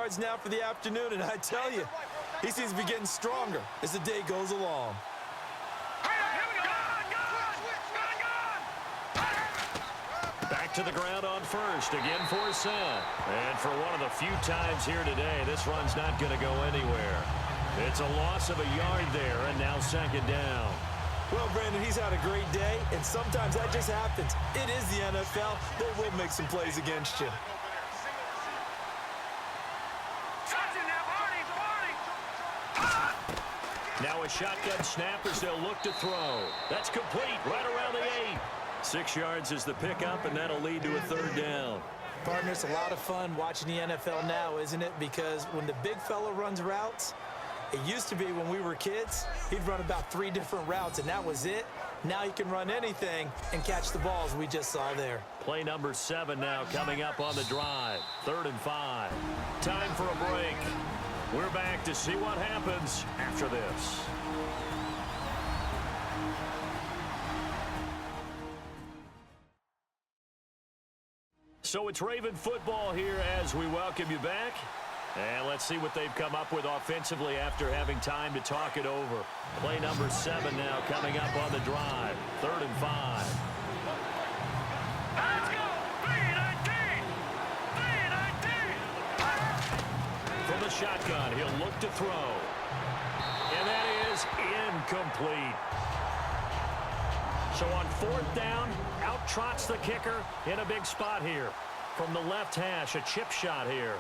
yards now for the afternoon, and I tell you, he seems to be getting stronger as the day goes along. Back to the ground on first, again for Sam. And for one of the few times here today, this run's not going to go anywhere. It's a loss of a yard there, and now second down. Well, Brandon, he's had a great day, and sometimes that just happens. It is the NFL. They will make some plays against you. Now a shotgun snap as they'll look to throw. That's complete right around the 8. 6 yards is the pickup, and that'll lead to a third down. Partner, it's a lot of fun watching the NFL now, isn't it? Because when the big fella runs routes, it used to be when we were kids, he'd run about 3 different routes, and that was it. Now he can run anything and catch the balls we just saw there. Play number 7 now coming up on the drive. 3rd and 5. Time for a break. We're back to see what happens after this. So it's Raven football here as we welcome you back. And let's see what they've come up with offensively after having time to talk it over. Play number 7 now coming up on the drive. 3rd and 5. Let's go! 3-19! 3-19! From the shotgun, he'll look to throw. And that is incomplete. So on 4th down, out trots the kicker in a big spot here. From the left hash, a chip shot here.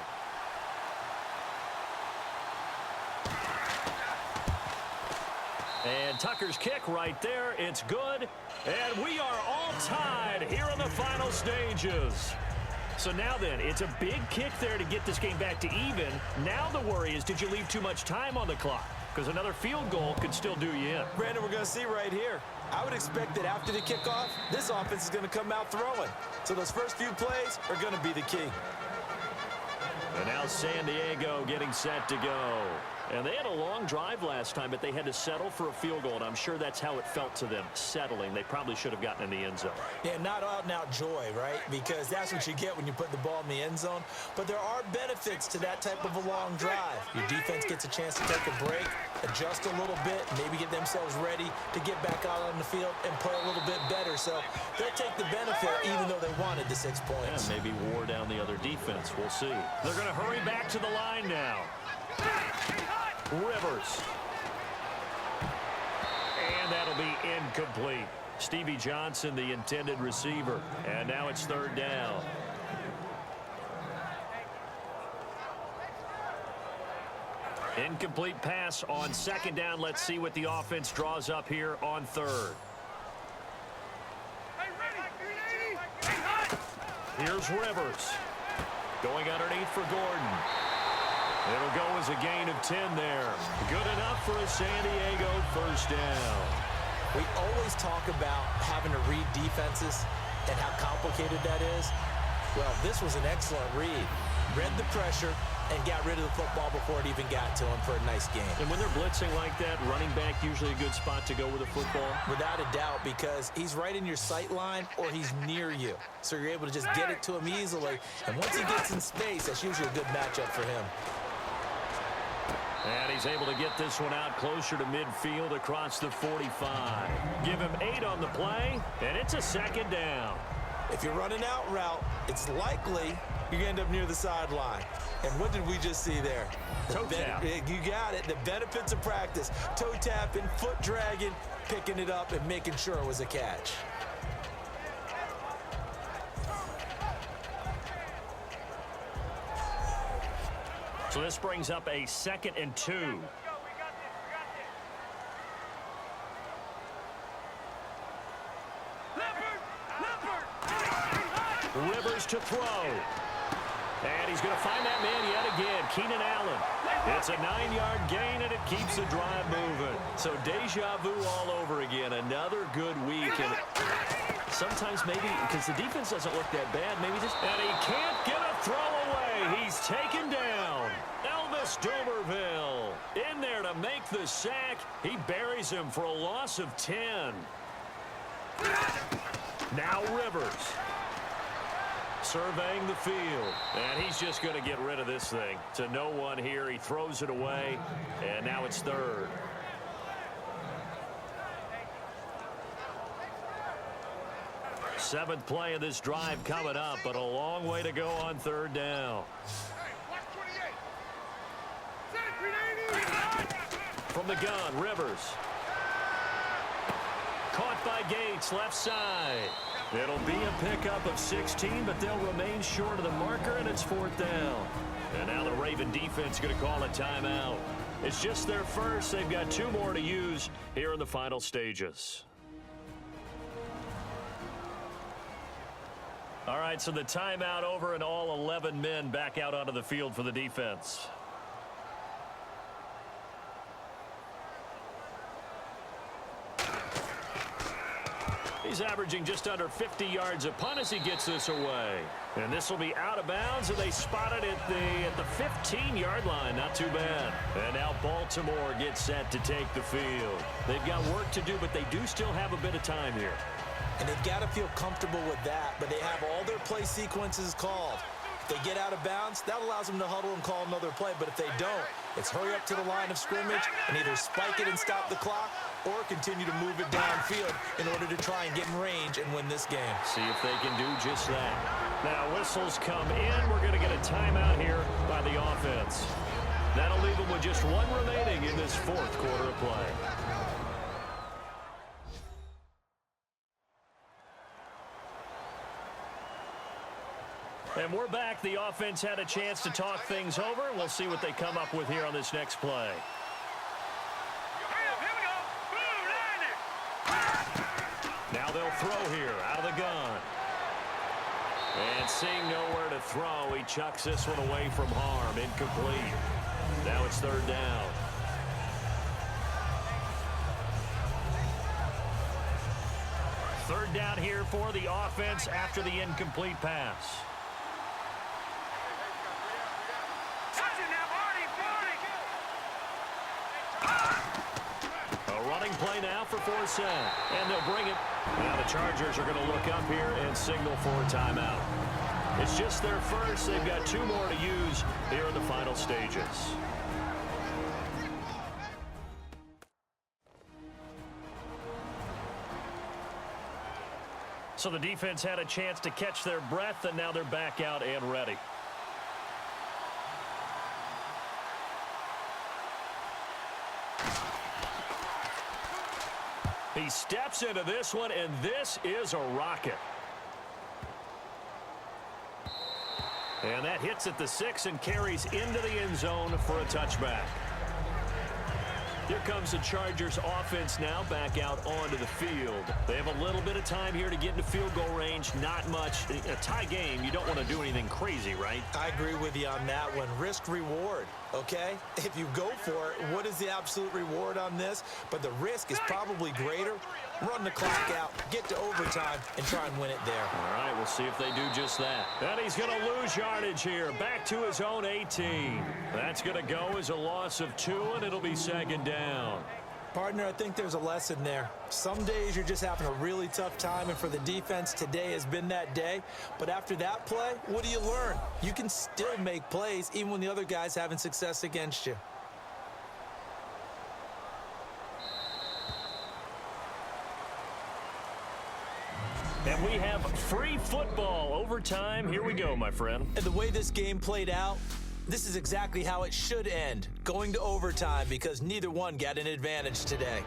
And Tucker's kick right there. It's good. And we are all tied here in the final stages. So now then, it's a big kick there to get this game back to even. Now the worry is, did you leave too much time on the clock? Because another field goal could still do you in. Brandon, we're going to see right here. I would expect that after the kickoff, this offense is going to come out throwing. So those first few plays are going to be the key. And now San Diego getting set to go. And they had a long drive last time, but they had to settle for a field goal, and I'm sure that's how it felt to them, settling. They probably should have gotten in the end zone. Yeah, not out-and-out joy, right? Because that's what you get when you put the ball in the end zone. But there are benefits to that type of a long drive. Your defense gets a chance to take a break, adjust a little bit, maybe get themselves ready to get back out on the field and play a little bit better. So they'll take the benefit even though they wanted the 6 points. Yeah, maybe wore down the other defense. We'll see. They're going to hurry back to the line now. Rivers. And that'll be incomplete. Stevie Johnson, the intended receiver. And now it's 3rd down. Incomplete pass on 2nd down. Let's see what the offense draws up here on 3rd. Here's Rivers. Going underneath for Gordon. It'll go as a gain of 10 there. Good enough for a San Diego 1st down. We always talk about having to read defenses and how complicated that is. Well, this was an excellent read. Read the pressure and got rid of the football before it even got to him for a nice game. And when they're blitzing like that, running back usually a good spot to go with a football? Without a doubt, because he's right in your sight line or he's near you. So you're able to just get it to him easily. And once he gets in space, that's usually a good matchup for him. And he's able to get this one out closer to midfield across the 45. Give him 8 on the play, and it's a 2nd down. If you're running out route, it's likely you're going to end up near the sideline. And what did we just see there? Toe tap. You got it. The benefits of practice. Toe tapping, foot dragging, picking it up, and making sure it was a catch. So this brings up a 2nd and 2. Rivers to throw. And he's going to find that man yet again, Keenan Allen. It's a 9-yard gain, and it keeps the drive moving. So deja vu all over again. Another good week. And sometimes maybe, because the defense doesn't look that bad, maybe just... And he can't get a throw away. He's taken down. Elvis Dumervil in there to make the sack. He buries him for a loss of 10. Now Rivers. surveying the field. And he's just going to get rid of this thing. To no one here. He throws it away. And now it's third. Seventh play of this drive coming up, but a long way to go on third down. From the gun, Rivers. Caught by Gates, left side. It'll be a pickup of 16, but they'll remain short of the marker, and it's fourth down. And now the Raven defense is going to call a timeout. It's just their first. They've got 2 more to use here in the final stages. All right, so the timeout over and all 11 men back out onto the field for the defense. He's averaging just under 50 yards a punt as he gets this away. And this will be out of bounds, and they spot it at the 15-yard line. Not too bad. And now Baltimore gets set to take the field. They've got work to do, but they do still have a bit of time here. And they've got to feel comfortable with that, but they have all their play sequences called. If they get out of bounds, that allows them to huddle and call another play, but if they don't, it's hurry up to the line of scrimmage and either spike it and stop the clock or continue to move it downfield in order to try and get in range and win this game. See if they can do just that. Now whistles come in. We're going to get a timeout here by the offense. That'll leave them with just 1 remaining in this fourth quarter of play. And we're back. The offense had a chance to talk things over. We'll see what they come up with here on this next play. Now they'll throw here out of the gun. And seeing nowhere to throw, he chucks this one away from harm. Incomplete. Now it's third down. Third down here for the offense after the incomplete pass. Play now for Forsett, and they'll bring it. Now the Chargers are going to look up here and signal for a timeout. It's just their first. They've got 2 more to use here in the final stages. So the defense had a chance to catch their breath, and now they're back out and ready. He steps into this one, and this is a rocket. And that hits at the 6 and carries into the end zone for a touchback. Here comes the Chargers offense now back out onto the field. They have a little bit of time here to get into field goal range. Not much. A tie game, you don't want to do anything crazy, right? I agree with you on that one. Risk reward, okay? If you go for it, what is the absolute reward on this? But the risk is probably greater. Run the clock out, get to overtime, and try and win it there. All right, we'll see if they do just that. And he's going to lose yardage here, back to his own 18. That's going to go as a loss of 2, and it'll be second down. Partner, I think there's a lesson there. Some days you're just having a really tough time, and for the defense, today has been that day. But after that play, what do you learn? You can still make plays even when the other guy's having success against you. And we have free football overtime. Here we go, my friend. And the way this game played out, this is exactly how it should end, going to overtime, because neither one got an advantage today.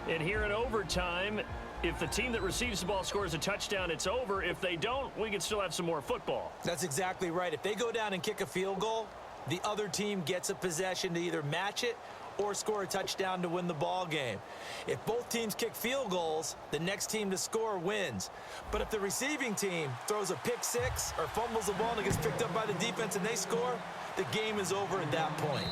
And here in overtime, if the team that receives the ball scores a touchdown, it's over. If they don't, we can still have some more football. That's exactly right. If they go down and kick a field goal, the other team gets a possession to either match it or score a touchdown to win the ball game. If both teams kick field goals, the next team to score wins. But if the receiving team throws a pick six or fumbles the ball and it gets picked up by the defense and they score, the game is over at that point.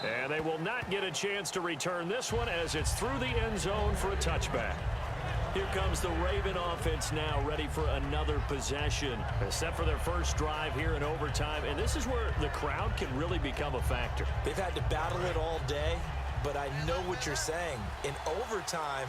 And they will not get a chance to return this one as it's through the end zone for a touchback. Here comes the Raven offense now, ready for another possession. Except for their first drive here in overtime. And this is where the crowd can really become a factor. They've had to battle it all day. but I know what you're saying. In overtime,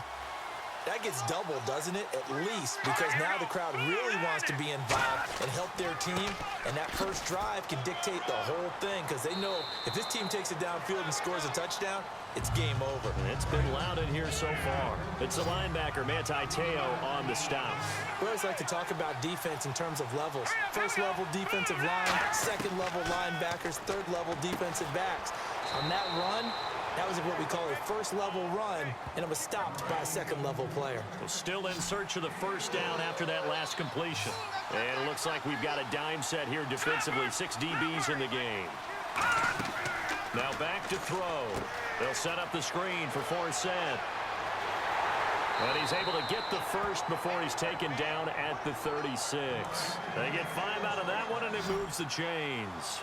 that gets doubled, doesn't it? At least, because now the crowd really wants to be involved and help their team, and that first drive can dictate the whole thing because they know if this team takes it downfield and scores a touchdown, it's game over. And it's been loud in here so far. It's the linebacker, Manti Te'o, on the stop. We always like to talk about defense in terms of levels. First level defensive line, second level linebackers, third level defensive backs. On that run, that was what we call a first-level run, and it was stopped by a second-level player. Well, still in search of the first down after that last completion. And it looks like we've got a dime set here defensively. 6 DBs in the game. Now back to throw. They'll set up the screen for Forsett. And he's able to get the first before he's taken down at the 36. They get 5 out of that one, and it moves the chains.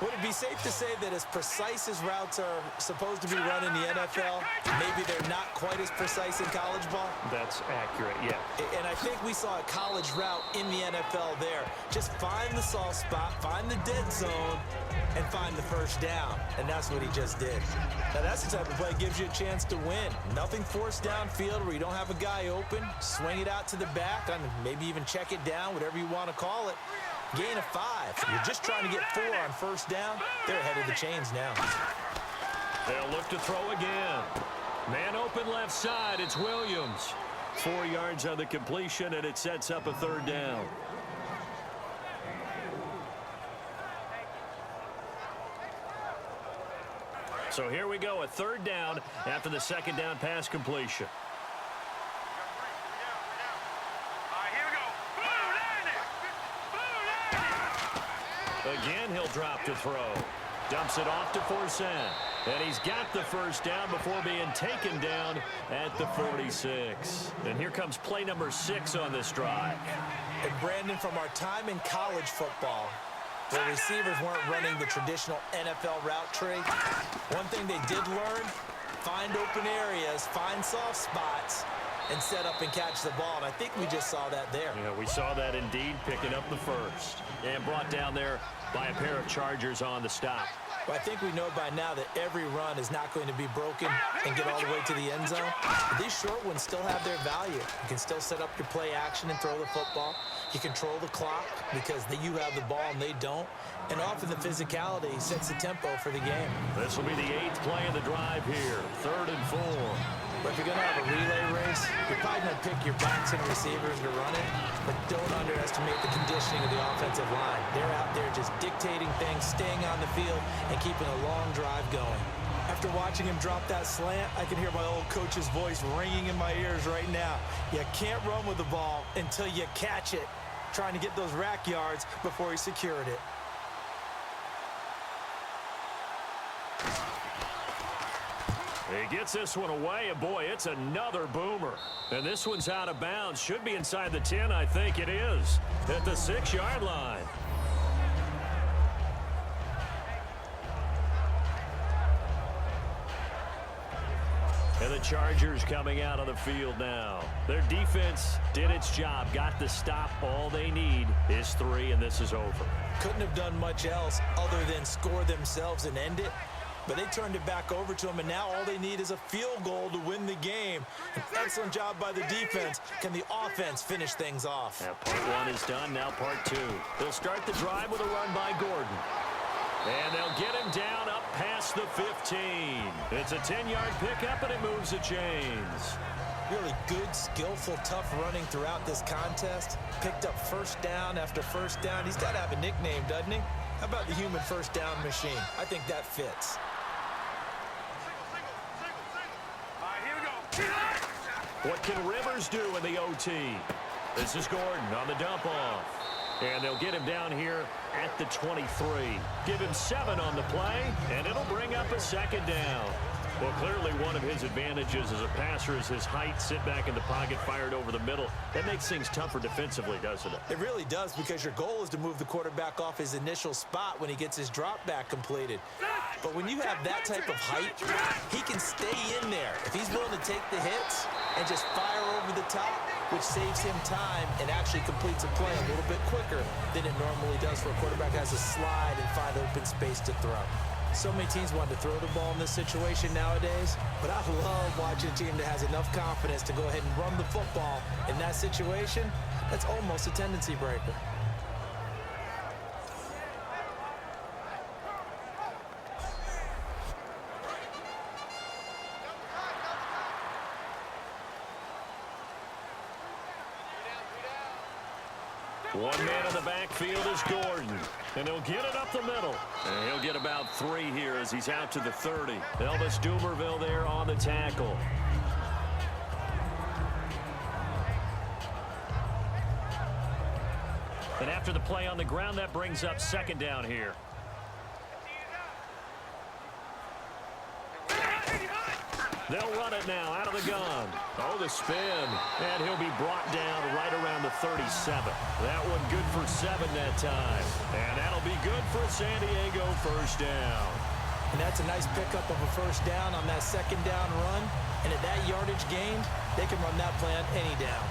Would it be safe to say that as precise as routes are supposed to be run in the NFL, maybe they're not quite as precise in college ball? That's accurate, yeah. And I think we saw a college route in the NFL there. Just find the soft spot, find the dead zone, and find the first down. And that's what he just did. Now, that's the type of play that gives you a chance to win. Nothing forced downfield where you don't have a guy open. Swing it out to the back, and maybe even check it down, whatever you want to call it. Gain of 5. You're just trying to get 4 on first down. They're ahead of the chains now. They'll look to throw again. Man open left side. It's Williams. 4 yards on the completion, and it sets up a third down. So here we go, a third down after the second down pass completion. Again, he'll drop to throw. Dumps it off to Forsett. And he's got the first down before being taken down at the 46. And here comes play number 6 on this drive. And Brandon, from our time in college football, where receivers weren't running the traditional NFL route tree, one thing they did learn, find open areas, find soft spots, and set up and catch the ball. And I think we just saw that there. Yeah, we saw that indeed, picking up the first. And brought down there by a pair of Chargers on the stop. Well, I think we know by now that every run is not going to be broken and get all the way to the end zone. But these short ones still have their value. You can still set up your play action and throw the football. You control the clock because you have the ball and they don't. And often the physicality sets the tempo for the game. This will be the 8th play of the drive here. 3rd and 4. But if you're going to have a relay race, you're probably going to pick your backs and receivers to run it, but don't underestimate the conditioning of the offensive line. They're out there just dictating things, staying on the field, and keeping a long drive going. After watching him drop that slant, I can hear my old coach's voice ringing in my ears right now. You can't run with the ball until you catch it, trying to get those rack yards before he secured it. He gets this one away, and boy, it's another boomer. And this one's out of bounds. Should be inside the 10, I think it is. At the 6-yard line. And the Chargers coming out on the field now. Their defense did its job, got the stop. All they need is 3, and this is over. Couldn't have done much else other than score themselves and end it. But they turned it back over to him, and now all they need is a field goal to win the game. An excellent job by the defense. Can the offense finish things off? Now, part 1 is done. Now part 2. They'll start the drive with a run by Gordon. And they'll get him down up past the 15. It's a 10-yard pickup, and it moves the chains. Really good, skillful, tough running throughout this contest. Picked up first down after first down. He's got to have a nickname, doesn't he? How about the human first down machine? I think that fits. What can Rivers do in the OT? This is Gordon on the dump off. And they'll get him down here at the 23. Give him 7 on the play, and it'll bring up a second down. Well, clearly one of his advantages as a passer is his height, sit back in the pocket, fired over the middle. That makes things tougher defensively, doesn't it? It really does, because your goal is to move the quarterback off his initial spot when he gets his drop back completed. But when you have that type of height, he can stay in there. If he's willing to take the hits and just fire over the top, which saves him time and actually completes a play a little bit quicker than it normally does for a quarterback, has to slide and find open space to throw. So many teams want to throw the ball in this situation nowadays, but I love watching a team that has enough confidence to go ahead and run the football in that situation. That's almost a tendency breaker. One man in the backfield is Gordon, and he'll get it up the middle. And he'll get about 3 here as he's out to the 30. Elvis Dumervil there on the tackle. And after the play on the ground, that brings up 2nd down here. They'll run it now out of the gun. Oh, the spin. And he'll be brought down right around the 37. That one good for 7 that time. And that'll be good for San Diego, 1st down. And that's a nice pickup of a 1st down on that 2nd down run. And at that yardage gained, they can run that play on any down.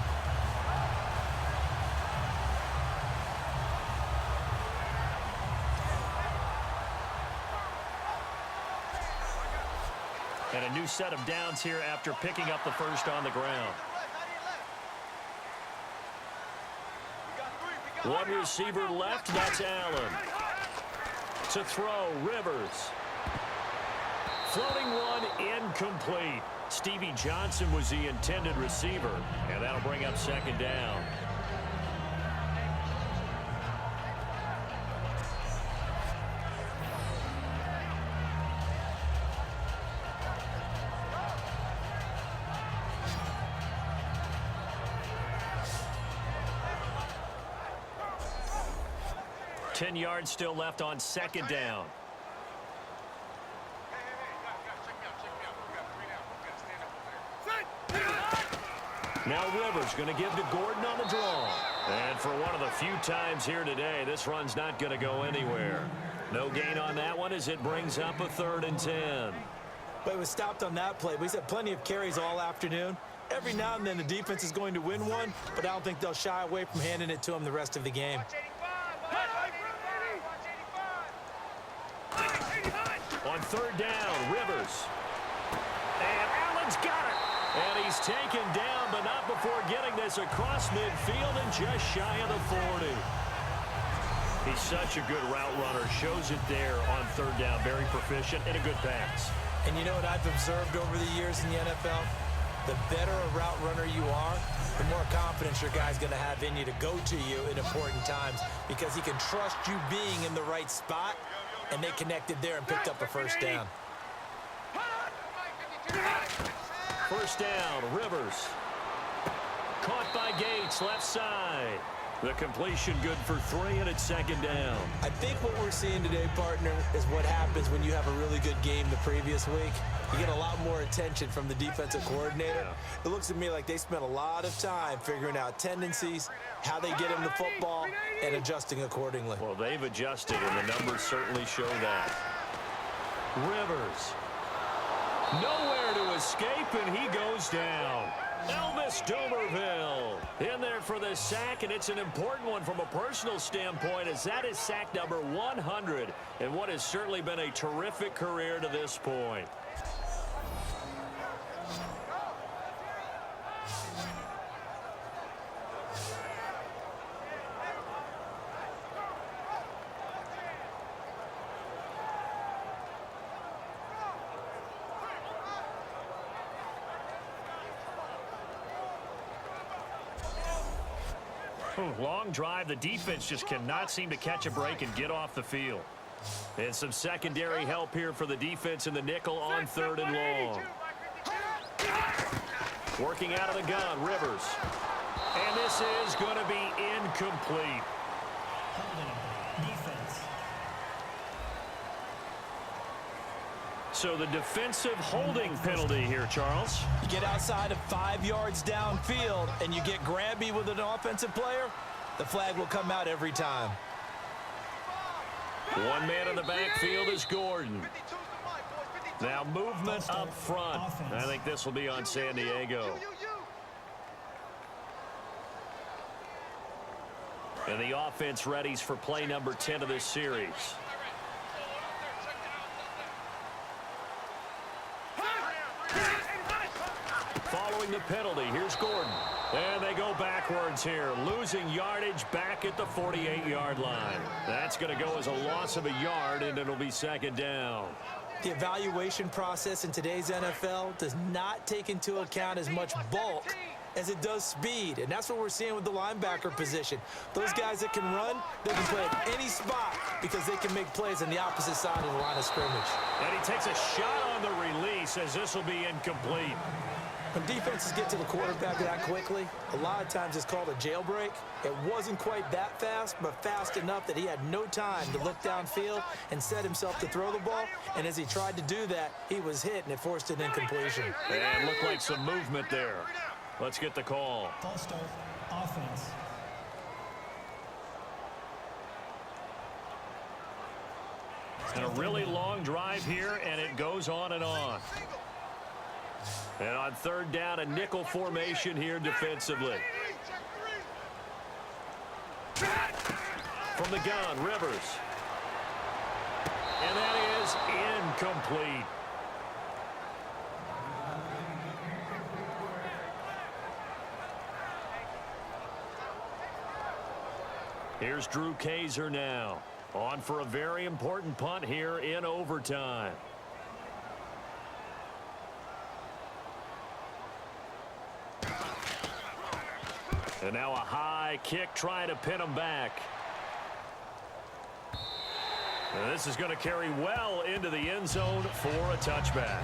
And a new set of downs here after picking up the 1st on the ground. One receiver left, that's Allen. To throw, Rivers. Floating one, incomplete. Stevie Johnson was the intended receiver, and that'll bring up 2nd down. Ten yards still left on 2nd down. Now Rivers going to give to Gordon on the draw. And for one of the few times here today, this run's not going to go anywhere. No gain on that one as it brings up a 3rd and 10. But it was stopped on that play. He's had plenty of carries all afternoon. Every now and then the defense is going to win one, but I don't think they'll shy away from handing it to him the rest of the game. On 3rd down, Rivers. And Allen's got it. And he's taken down, but not before getting this across midfield and just shy of the 40. He's such a good route runner. Shows it there on 3rd down. Very proficient and a good pass. And you know what I've observed over the years in the NFL? The better a route runner you are, the more confidence your guy's going to have in you to go to you in important times because he can trust you being in the right spot, and they connected there and picked up a 1st down. 1st down, Rivers. Caught by Gates, left side. The completion good for 3, and it's 2nd down. I think what we're seeing today, partner, is what happens when you have a really good game the previous week. You get a lot more attention from the defensive coordinator. Yeah. It looks to me like they spent a lot of time figuring out tendencies, how they get him the football, and adjusting accordingly. Well, they've adjusted, and the numbers certainly show that. Rivers. Nowhere to escape, and he goes down. Elvis Dumervil in there for the sack, and it's an important one from a personal standpoint as that is sack number 100 in what has certainly been a terrific career to this point. Long drive. The defense just cannot seem to catch a break and get off the field. And some secondary help here for the defense in the nickel on 3rd and long. Working out of the gun, Rivers. And this is going to be incomplete. Defense. So the defensive holding penalty here, Charles. You get outside of 5 yards downfield and you get grabby with an offensive player, the flag will come out every time. One man in the backfield is Gordon. Now movement up front. I think this will be on San Diego. And the offense readies for play number 10 of this series. calling the penalty. Here's Gordon. And they go backwards here, losing yardage back at the 48-yard line. That's going to go as a loss of a yard, and it'll be second down. The evaluation process in today's NFL does not take into account as much bulk as it does speed, and that's what we're seeing with the linebacker position. Those guys that can run, they can play at any spot because they can make plays on the opposite side of the line of scrimmage. And he takes a shot on the release as this will be incomplete. When defenses get to the quarterback that quickly, a lot of times it's called a jailbreak. It wasn't quite that fast, but fast enough that he had no time to look downfield and set himself to throw the ball. And as he tried to do that, he was hit, and it forced an incompletion. And looked like some movement there. Let's get the call. False start, offense. And a really long drive here, and it goes on and on. And on third down, a nickel formation here defensively. From the gun, Rivers. And that is incomplete. Here's Drew Kaiser now. On for a very important punt here in overtime. And now a high kick trying to pin him back. And this is going to carry well into the end zone for a touchback.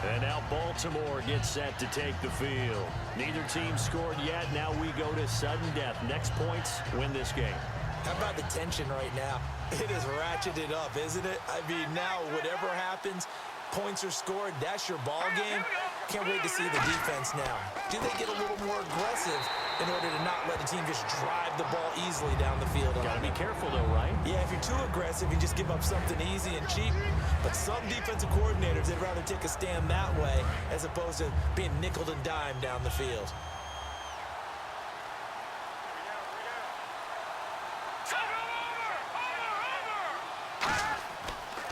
And now Baltimore gets set to take the field. Neither team scored yet. Now we go to sudden death. Next points win this game. How about the tension right now? It is ratcheted up, isn't it? I mean, now whatever happens, points are scored. That's your ball game. Can't wait to see the defense now. Do they get a little more aggressive in order to not let the team just drive the ball easily down the field? Got to be careful, though, right? Yeah, if you're too aggressive, you just give up something easy and cheap. But some defensive coordinators, they'd rather take a stand that way as opposed to being nickel and dime down the field.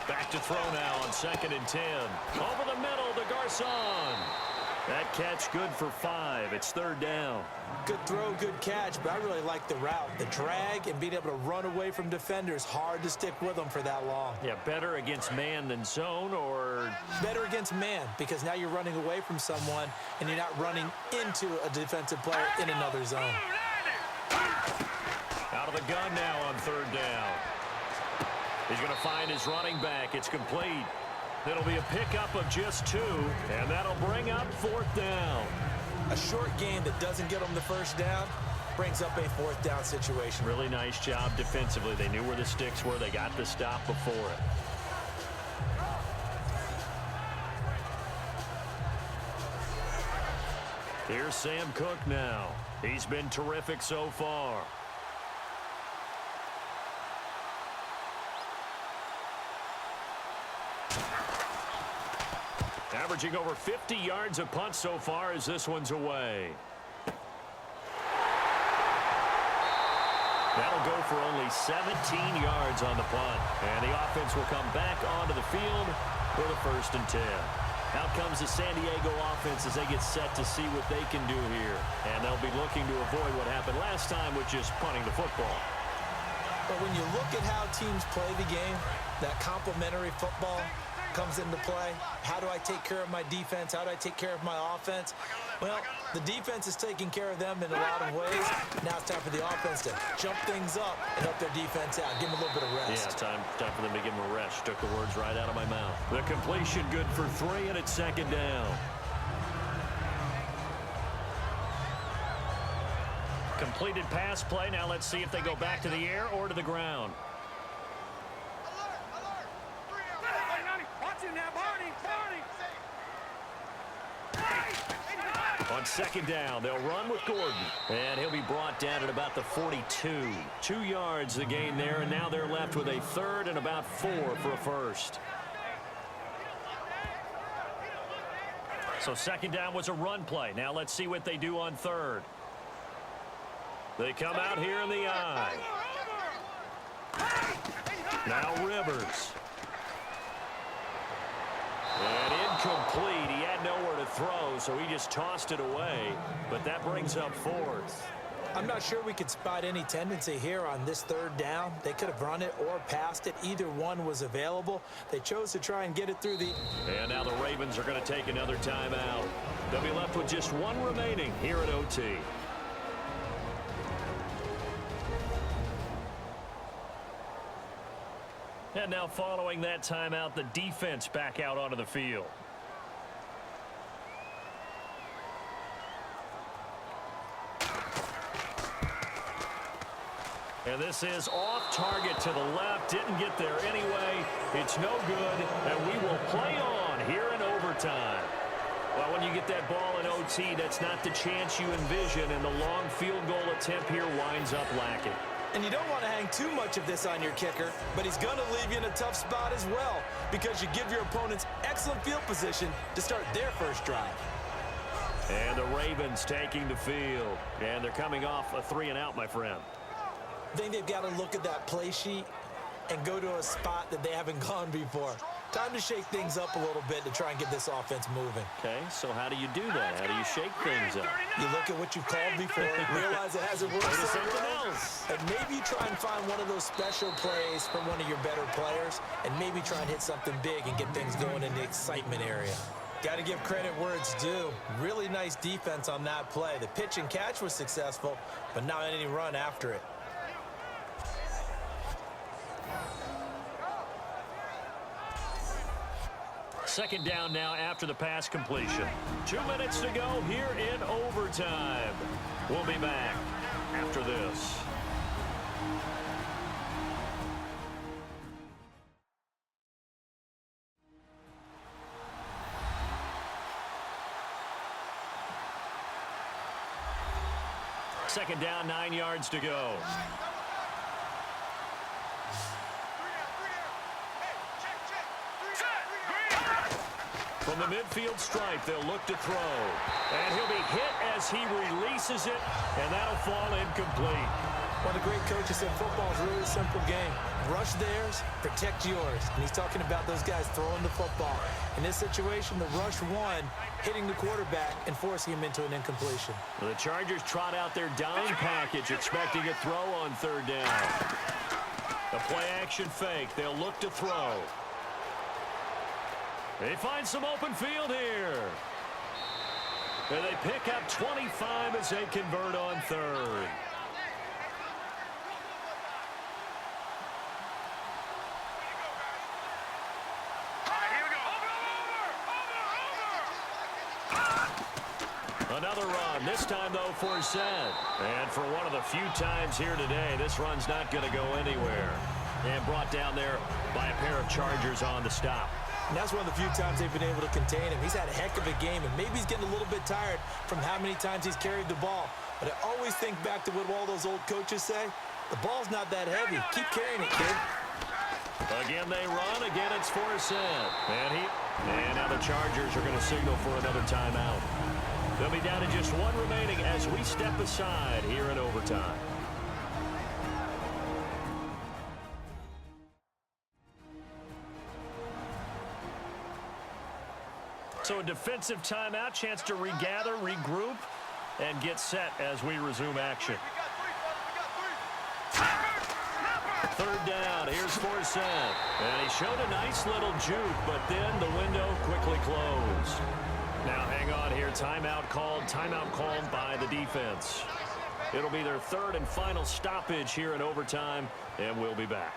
Back to throw now on 2nd and 10. Over the middle to Garcon. That catch good for 5. It's third down. Good throw, good catch, but I really like the route. The drag and being able to run away from defenders, hard to stick with them for that long. Yeah, better against man than zone, or? Better against man, because now you're running away from someone and you're not running into a defensive player in another zone. Out of the gun now on third down. He's going to find his running back. It's complete. It'll be a pickup of just 2, and that'll bring up 4th down. A short game that doesn't get them the first down brings up a 4th down situation. Really nice job defensively. They knew where the sticks were. They got the stop before it. Here's Sam Cook now. He's been terrific so far. Averaging over 50 yards a punt so far as this one's away. That'll go for only 17 yards on the punt. And the offense will come back onto the field for the 1st and 10. Out comes the San Diego offense as they get set to see what they can do here. And they'll be looking to avoid what happened last time, which is punting the football. But when you look at how teams play the game, that complementary football comes into play. How do I take care of my defense? How do I take care of my offense? Well, the defense is taking care of them in a lot of ways. Now it's time for the offense to jump things up and help their defense out. Give them a little bit of rest. Yeah, time for them to give them a rest. Took the words right out of my mouth. The completion good for 3, and it's 2nd down. Completed pass play. Now let's see if they go back to the air or to the ground. On 2nd down, they'll run with Gordon. And he'll be brought down at about the 42. 2 yards the gain there, and now they're left with a 3rd and about 4 for a 1st. So 2nd down was a run play. Now let's see what they do on 3rd. They come out here in the eye. Now Rivers. And incomplete. He had nowhere to throw, so he just tossed it away. But that brings up fourth. I'm not sure we could spot any tendency here on this third down. They could have run it or passed it. Either one was available. They chose to try and get it through the... And now the Ravens are going to take another timeout. They'll be left with just one remaining here at OT. And now following that timeout, the defense back out onto the field. And this is off target to the left. Didn't get there anyway. It's no good, and we will play on here in overtime. Well, when you get that ball in OT, that's not the chance you envision, and the long field goal attempt here winds up lacking. And you don't want to hang too much of this on your kicker, but he's going to leave you in a tough spot as well because you give your opponents excellent field position to start their first drive. And the Ravens taking the field, and they're coming off a 3-and-out, my friend. I think they've got to look at that play sheet and go to a spot that they haven't gone before. Time to shake things up a little bit to try and get this offense moving. Okay, so how do you do that? How do you shake things up? You look at what you've called before, realize it hasn't worked so something well, else. and maybe try and find one of those special plays from one of your better players, and maybe try and hit something big and get things going in the excitement area. Got to give credit where it's due. Really nice defense on that play. The pitch and catch was successful, but not any run after it. Second down now after the pass completion. 2 minutes to go here in overtime. We'll be back after this. Second down, 9 yards to go. From the midfield stripe, they'll look to throw. And he'll be hit as he releases it, and that'll fall incomplete. One of the great coaches said football is really a simple game. Rush theirs, protect yours. And he's talking about those guys throwing the football. In this situation, the rush one, hitting the quarterback and forcing him into an incompletion. Well, the Chargers trot out their dime package, expecting a throw on third down. The play-action fake. They'll look to throw. They find some open field here. And they pick up 25 as they convert on third. Another run, this time, though, for Zed. And for one of the few times here today, this run's not going to go anywhere. And brought down there by a pair of Chargers on the stop. And that's one of the few times they've been able to contain him. He's had a heck of a game, and maybe he's getting a little bit tired from how many times he's carried the ball. But I always think back to what all those old coaches say. The ball's not that heavy. Keep carrying it, kid. Again, they run. Again, it's for Zed. And now the Chargers are going to signal for another timeout. They'll be down to just one remaining as we step aside here in overtime. So a defensive timeout, chance to regather, regroup, and get set as we resume action. Third down, here's Forsett. And he showed a nice little juke, but then the window quickly closed. Now hang on here, timeout called by the defense. It'll be their third and final stoppage here in overtime, and we'll be back.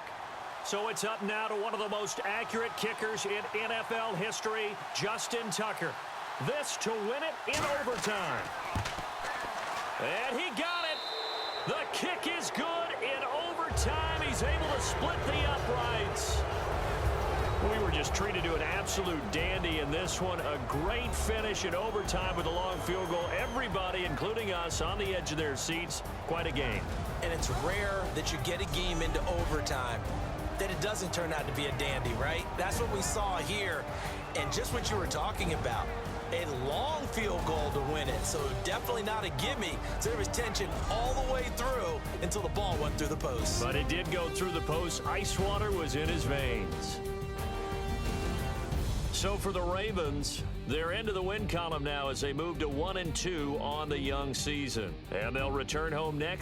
So it's up now to one of the most accurate kickers in NFL history, Justin Tucker. This to win it in overtime. And he got it. The kick is good in overtime. He's able to split the uprights. We were just treated to an absolute dandy in this one. A great finish in overtime with a long field goal. Everybody, including us, on the edge of their seats. Quite a game. And it's rare that you get a game into overtime that it doesn't turn out to be a dandy, right? That's what we saw here. And just what you were talking about, a long field goal to win it. So definitely not a gimme. So there was tension all the way through until the ball went through the post. But it did go through the post. Ice water was in his veins. So for the Ravens, they're into the win column now as they move to 1-2 on the young season. And they'll return home next